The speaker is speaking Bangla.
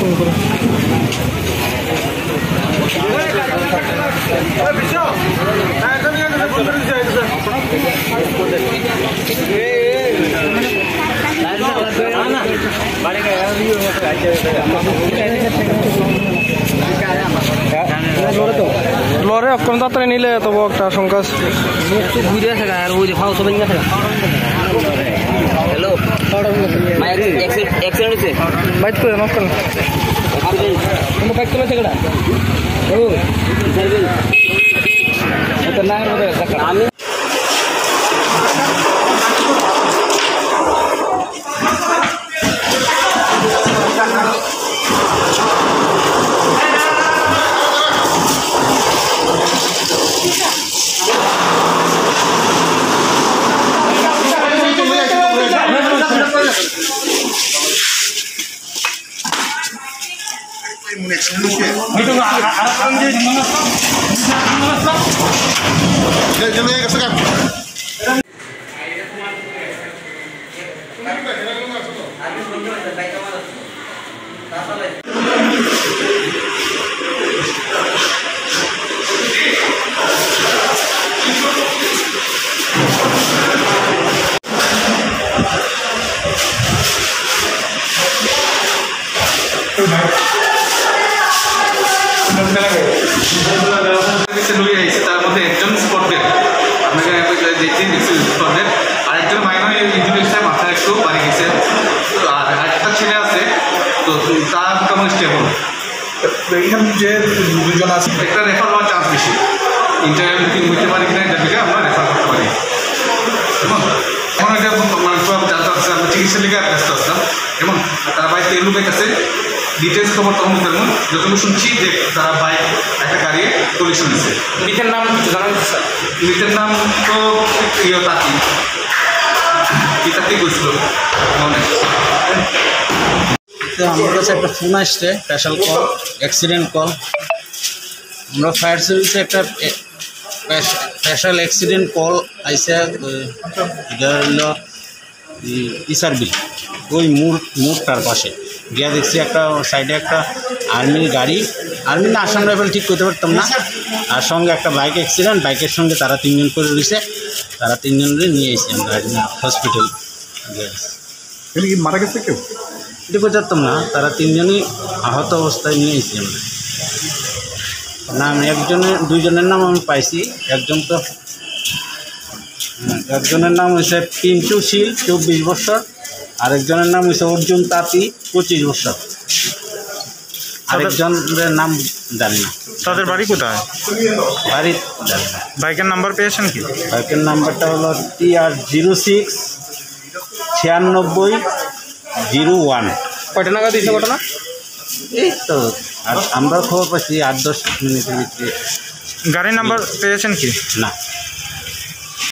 ফোন করো লরে অক্ষণ তাড়াতাড়ি নিলে তবু একটা আশঙ্কা আছে। ঘুরে আছে আর ওই খাও তো ভেঙে থাকে। হ্যালো অ্যাক্সিডেন্ট হয়েছে বাইক করে নষ্ট কোনো বাইক চলেছে কেটা ও না আমি তার মধ্যে একজন স্পটেড আপনাকে দেখছি স্পটেড আরেকজন মাইনর ইঞ্জুরি হয়েছে মাথায় একটু বাড়ি গেছে আর আরেকটা ছেলে আছে তো তার কেমন স্টেবল এইখানে যে দুজন আছে একটা রেফার হওয়ার চান্স বেশি ইন্টারভিউ হইতে পারি কিনা এটা থেকে আমরা রেফার করতে পারি এবং এখন এটা মানে সব জানতে পারছি আমরা চিকিৎসার লিগে ব্যস্ত আসতাম এবং তারা বাড়িতে এই লোকের কাছে ডিটেলস খবর তখন তেমন যতটুকু শুনছি যে তারা বাইক একটা গাড়ি কলিশন হয়েছে। মৃতের নাম জানান স্যার? মৃতের নাম তো তাঁতি গেছিল মনে আমার কাছে একটা ফোন আসছে স্পেশাল কল অ্যাক্সিডেন্ট কল আমরা ফায়ার সার্ভিসে একটা স্পেশাল অ্যাক্সিডেন্ট কল আইসে এটা হলো ইসার বিল ওই মোড়টার পাশে গিয়া দেখছি একটা সাইডে একটা আর্মির গাড়ি আর্মি না আসাম রাইফেল ঠিক করতে পারতাম না আর সঙ্গে একটা বাইক অ্যাক্সিডেন্ট বাইকের সঙ্গে তারা 3 জন করে রয়েছে তারা 3 জনরে নিয়ে এসেছি আমরা হসপিটাল কি মারা গেছে কেউ এটা করতে পারতাম না তারা 3 জনই আহত অবস্থায় নিয়ে এসেছি আমরা নাম দুইজনের নাম আমি পাইছি একজনের নাম হয়েছে পিন্টু শীল 24 বছর আরেকজনের নাম হয়েছে অর্জুন তাঁতি 25 বছর আরেকজনের নাম জানি না। তাদের বাড়ি কোথায়? বাড়ি জানি না। বাইকের নাম্বার পেয়েছেন কি? বাইকের নাম্বারটা হলো TR069601। কয়টা নাগাদ দিয়েছে ঘটনা? এই তো আর আমরা খবর পাচ্ছি 8-10 মিনিটের ভিতরে। গাড়ির নাম্বার পেয়েছেন কি? না।